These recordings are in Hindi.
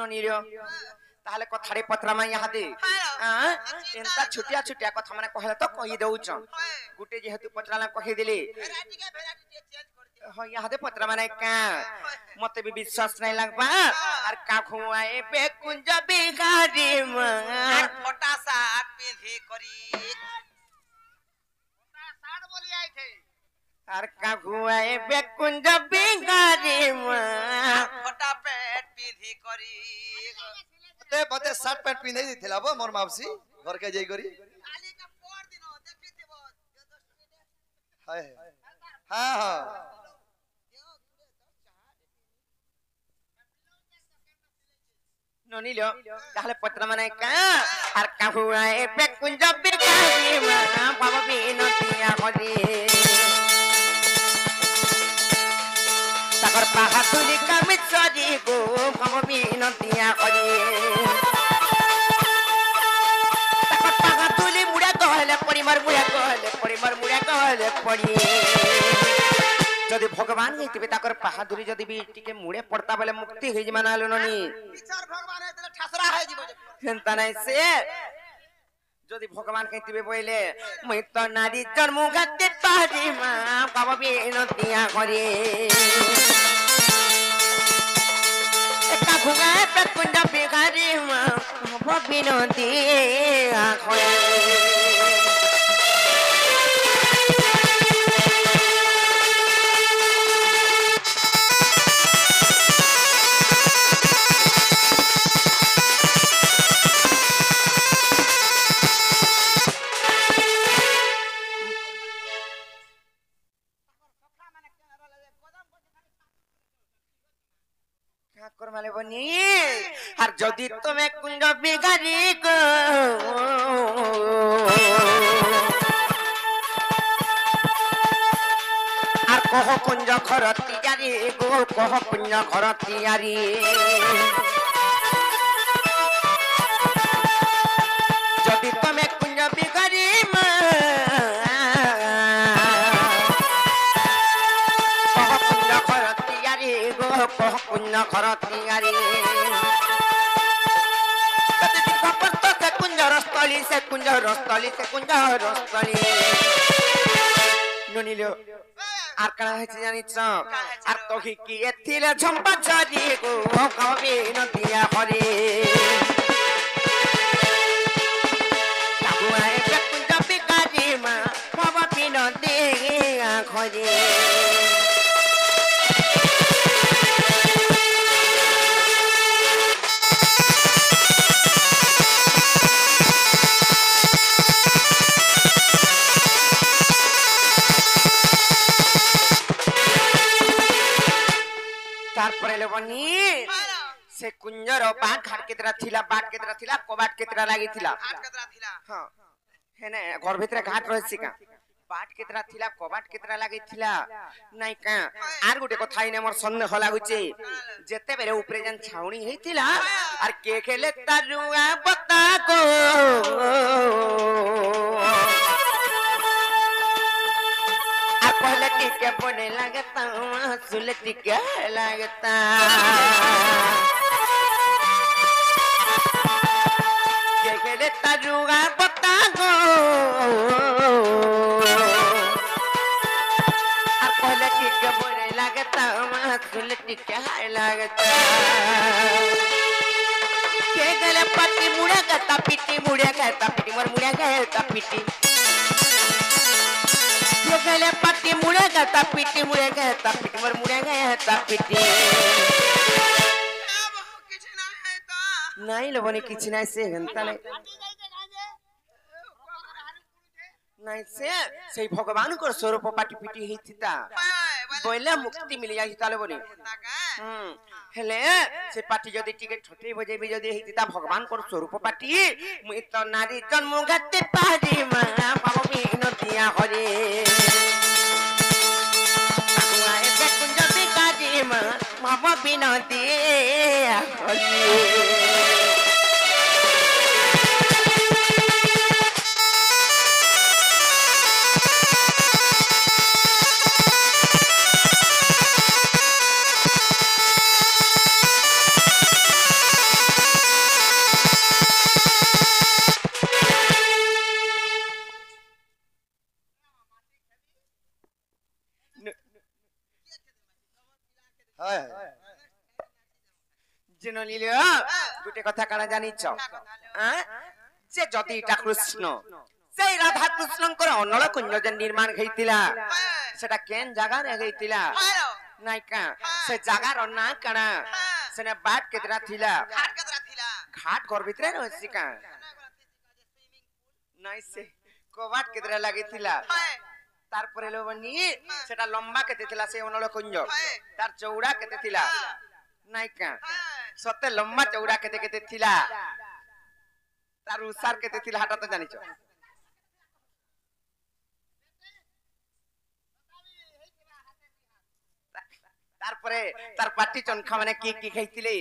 ননিরো তাহলে কথারে পত্রা মা ইহাদে এন্তা ছুটিয়া ছুটিয়া কথা মানে কহলে তো কহি দেউছ গুটে যেহেতু পত্রালা কহি দিলি হয় ইহাদে পত্রা মানে কা মতে বি বিশ্বাস নাই লাগবা আর কা খুয়াए বেকুঞ্জ বিগাড়ি মা আর ফটা শার্ট পিঁধি করি ফটা শার্ট বলি আইছে আর কা খুয়াए বেকুঞ্জ বিগাড়ি মা ফটা পেট পিঁধি করি মতে শার্ট প্যান্ট পিঁধে দিছিল মোর মাউসী ঘরকে যাই করি কালি কা পর দিন দেখিতে হ্যাঁ হ্যাঁ হ্যাঁ ননিলো তাহলে পত্র মানে কা আর কা খুয়াए বেকুঞ্জ বিগাড়ি মা বাবা বিনতিয়া করি তাকর পাহাতুলি কামিছরি গো বাবা বিনতিয়া করি তাকর পাহাতুলি মুড়া গহলে পরিমার মুড়া গহলে পড়ি যদি ভগবান হইতিবে তাকর পাহাদুরি যদি বি টিকে মুড়ে পড়তা বলে মুক্তি হই যাবে না লনি বিচার ভগবান হেতলে ঠাসরা হই দিব হেনতা নাই সে যদি ভগবান কইতিবে বইলে মই তো নারী জন্ম গাতে পারি মা বাবা বিনতিয়া করে একা ঘুগায় পেকুঞ্জ বিগারি মা বাবা বিনতিয়া করে করমালে বনি আর যদি তুমি কুঞ্জ বিগারি গো আর কহ কুঞ্জ ঘর তিয়ারি গো কহ কুঞ্জ ঘর তিয়ারি যদি তুমি কুঞ্জ বিগারি মা কহ কুঞ্জ ঘর তিয়ারি সে কুঞ্জর স্থলী সে কুঞ্জর স্থলী সে কুঞ্জর স্থলী ননিলো আর কানা হয়েছে জানিছ আর কহি কি এথিলে ঝম্পা ছড়ি গো কবি নদিয়া হরে কাবুয়ায় কুঞ্জ বিকারি মা বাবা বিনদিয়া ঘরে তারপরে লেবনি সে কুঞ্জর বাঘ ঘাট কেতরা থিলা কবাট কেতরা লাগিছিলা হাত কতরা থিলা হ্যাঁ হেনে ঘর ভিতরে ঘাট রহিছি কা বাট কেতরা থিলা কবাট কেতরা লাগিছিলা নাই কা আর গুটে কথাই নে মোর সন্দেহ লাগুছে যেতে বেরে উপরে জান ছাউনি হইছিলা আর কে খেলে তারুয়া বতা গো पहले टीके बोने लगता सुल टीके लगता के तरुआ बता गो पहले टीके बोने लगता सुल टीके लगता के गले पट्टी मुड़े गता पिटी मोर मुड़े गता पिटी गले पट्टी मुड़े गता पिटी मोर मुड़े गता पिटी नहीं लोबनी किछ नहीं से घंटा नहीं नहीं से भगवान को स्वरूप पाटी पिटी हिता बोले मुक्ति मिल जाई ताले बनी हेले से पाटी जदी टिके छोटे बजे भी जदी हिता भगवान को स्वरूप पाटी मुई तो नारी जन्म गते पारी मा बाबा बिन दिया हरे आए बेकुंज बिकाजी मा बाबा बिन दिया हरे জেনলিল গুটে কথা কানা জানিছ যে যদি এটা কৃষ্ণ সেই রাধা কৃষ্ণଙ୍କର ଅନଳ କୁଞ୍ଜ ଯେ ନିର୍ମାଣ ହେଇଥିଲା ସେଟା କେନ୍ ଜାଗାରେ ହେଇଥିଲା ନାଇକା ସେ ଜାଗାର ନାଁ କାଣା ସେନେ ବାଟ କେତେଟା ଥିଲା ଘାଟ ଘର ଭିତରେ ରହିଛି କା ନାଇଁ ସେ କବାଟ କେତେଟା ଲାଗିଥିଲା ତାରପରେ ଲୋବନି ସେଟା ଲମ୍ବା କେତେ ଥିଲା ସେ ଅନଳ କୁଞ୍ଜ ତାର ଚଉଡା କେତେ ଥିଲା ନାଇକା ସତେ ଲମ୍ବା ଚଉଡା କେତେ କେତେ ଥିଲା ତାର ଉସାର କେତେ ଥିଲା ହାଟା ତ ଜାଣିଛ তারপরে তার পাটি চনখা মানে কি খাইতিলে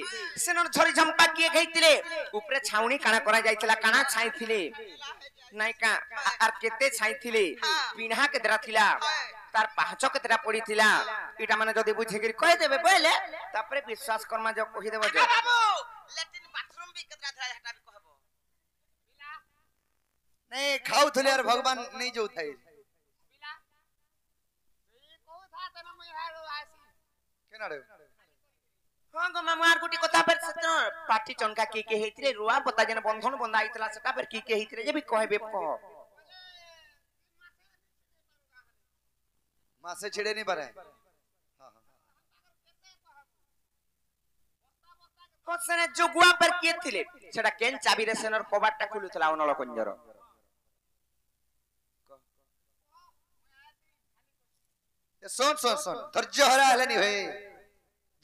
সেনর ঝরি ঝম্পা কি খাইতিলে উপরে ছাউনি কানা করা যাইতলা কানা ছাইতিলে নাইকা আর কেতে ছাইতিলে পিনহা কেতরা থিলা তার পাঁচ কেতরা পড়িছিলা এটা মানে যদি বুঝে গিরি কই দেবে বলে তারপরে বিশ্বাস কর্মা যে কহি দেব যে বাবু ল্যাট্রিন বাথরুম भी केतरा थरा हटा भी कहबो नहीं खाऊ थले यार भगवान नहीं जो थाई केना रे हां गो मामार गुटी कथा पर सत पाटी चनका की हेतिले रुआ पता जने बंधन बंधा आइतला सेटा पर की हेतिले जे भी कहबे प मां से छिड़े नहीं पारे हां कोसने जुगुआ पर किए थिले सेटा केन चाबी रे सेनर कबाटटा खुलुतला अनल कंजर सुन सुन सुन धैर्य हरा हलेनी होय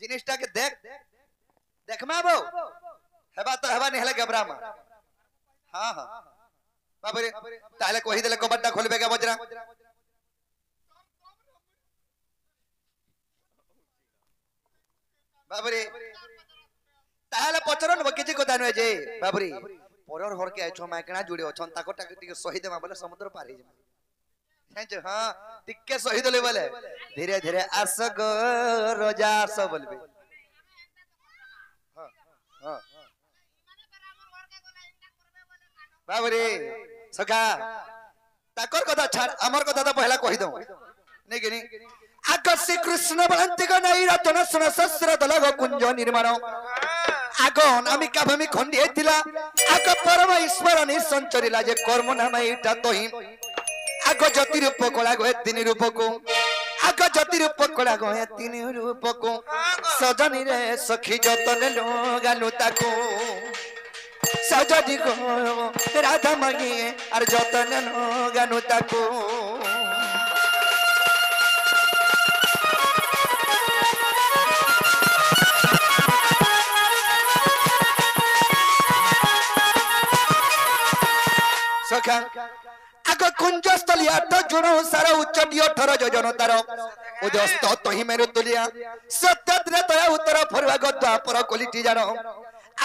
जिनिसटा के देख देखमा बो हेबा तो हेबा नहीं हले गबरामा हां हां बाबू रे ताले कहि देले कबाटटा खोलबे के बजरा बाबू रे ताले पचरन किछि कोता न जे बाबू रे परर घर के आछो माइकणा जुड़े अछन ताकोटा के सही देमा बोले समुद्र पार हे जे हां टिक्के सही देले बोले धीरे धीरे आसग रोजा सब बोलबे हां हां बाबू रे सखा ताकर कथा छाड़ हमर कथा तो पहला कहि दऊ नहीं कि नहीं आग श्री कृष्ण बलंती को नहीं रतन सुन सहस्र दलग कुंज निर्माण आग अनामिका भूमि खंडी हेतिला आग परम ईश्वर नि संचरिला जे कर्म नाम एटा तोहि आग ज्योति रूप कला गए तीन रूप को आग ज्योति रूप कला गए तीन रूप को सजनी रे सखी जतन लो गानु ताको सजनी को राधा मगे और जतन लो गानु ताको सखा आग कुंजस्थलिया तो जुणो सारा उच्चटी 18 योजन तार उदस्त तहि मेरु तुलिया सत्यद्रे तया उत्तर फरवा गद्दा पर कोलिटी जानो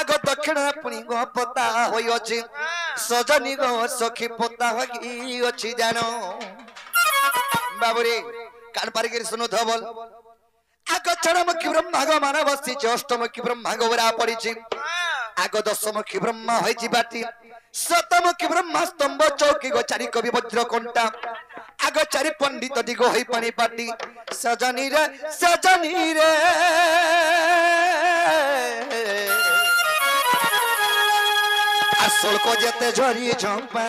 आग दक्षिण पुनी गो पता होई अछि सजनी गो सखी पता होई अछि जानो बाबुरे कान पारगिर सुनो धबल आग चरमुखी ब्रह्मा गो मानवसी अष्टमुखी ब्रह्मा गो वरा पडिछि आग दशमुखी ब्रह्मा होई जिबाटी सतमुखी ब्रह्मा स्तंभ चौकी गो चारि कवि वज्र कंटा आग चारि पंडित दिगो होई पानी पाटी सजनी रे आसल को जेते झरी झंपा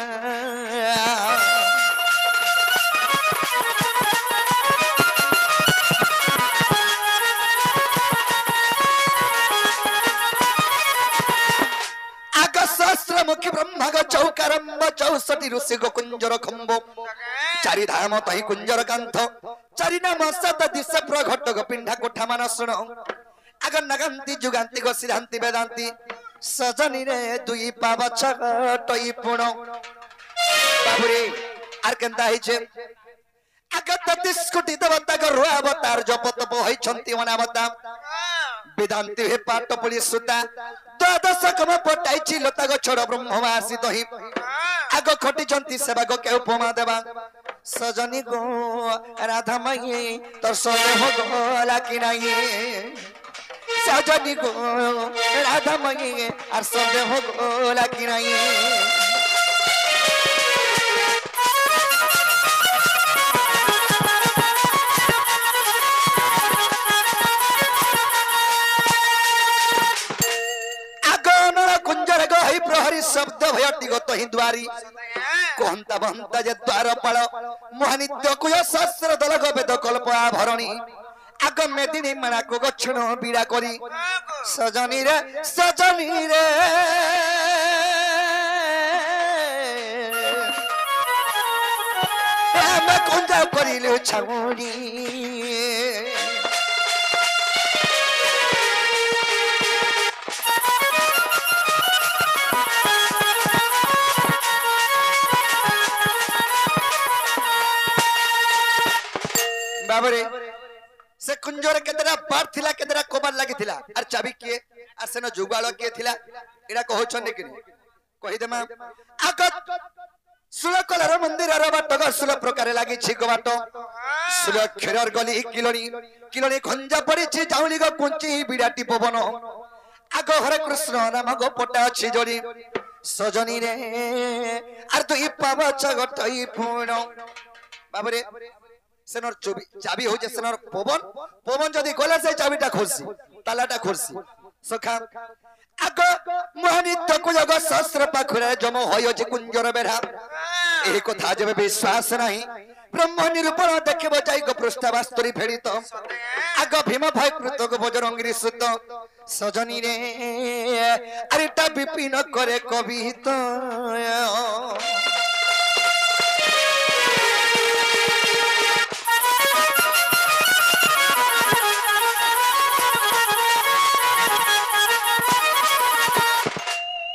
मुखी ब्रह्मा ग चौकारंब 64 ऋषि गो कुंजर खंबो चारि धाम तहि कुंजर कांथ चारि नाम सत दिश प्रघट गो पिंढा कोठा मान सुण आग नगंती जुगांती गो सिद्धांती वेदांती सजनी रे दुई पाव छटई पुण बाबुरे आर केंता हिचे आग 33 कोटी देवता गो रुआ अवतार जपत होई छंती मनावता वेदांती हे पाट पड़ी सुता द्वादश कम पटाई छि लता गो छोड़ ब्रह्मवासी दहि आग खटी जंती सेवा गो के उपमा देवा सजनी गो राधा माई तोर सोने हो गोला कि नाही सजनी गो राधा माई आर सोने हो गोला कि नाही प्रहरी शब्द भयटी गत हि द्वारी कहंता बहंता जे द्वार पाल महानित्य कुय शास्त्र दलग वेद कल्प आभरणी आग मेदिनी मणा को गच्छण बीड़ा करी सजनी रे मैं कुंजा करिलु छाउनी बाबरे से कुंजर केतरा पार थिला केतरा कोबार लागि थिला आर चाबी के आसेन जुगाळ के थिला एडा कहौ छन कि कहि देमा आगत सुल कलर मंदिर र बाटग सुल प्रकार लागि छि गबाट सुल खेरर गली किलणी खंजा पड़ी छि जाउली ग कुंची बिडाटी पवन आग हरे कृष्ण नाम गो पटा छि जोड़ी सजनी रे आर दुई पाव चगटई पूर्ण बाबरे सेनर चाबी हो जे सेनर पवन जदी गले से चाबीटा खुरसी तालाटा खुरसी सखा आग मोहनित्य को जग सहस्र पाखुरे जम होय जे कुंजर बेरा एही कथा जबे विश्वास नाही ब्रह्म निरूपण देखिबो जाई गो पृष्ठवास्तरी फेडित आग भीम भय कृतक बजरंगी सुत सजनी रे अरेटा विपिन करे कविता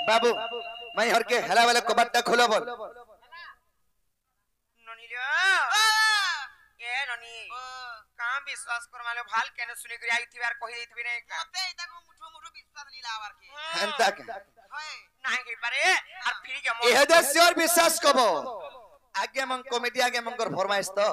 बाबू मैं हर के हेला वाला कबाटा खोलो बोल ननिलो ए ननी काम विश्वास कर माले भाल केने सुनि करी आई थिबार कहि देथिबि नै का मते इताको मुठो विश्वास नहीं लावार के हंता के होय नाही के पारे और फिर के एहे दे श्योर विश्वास कबो आगे मन कमेटी आगे मंगर फरमाइश तो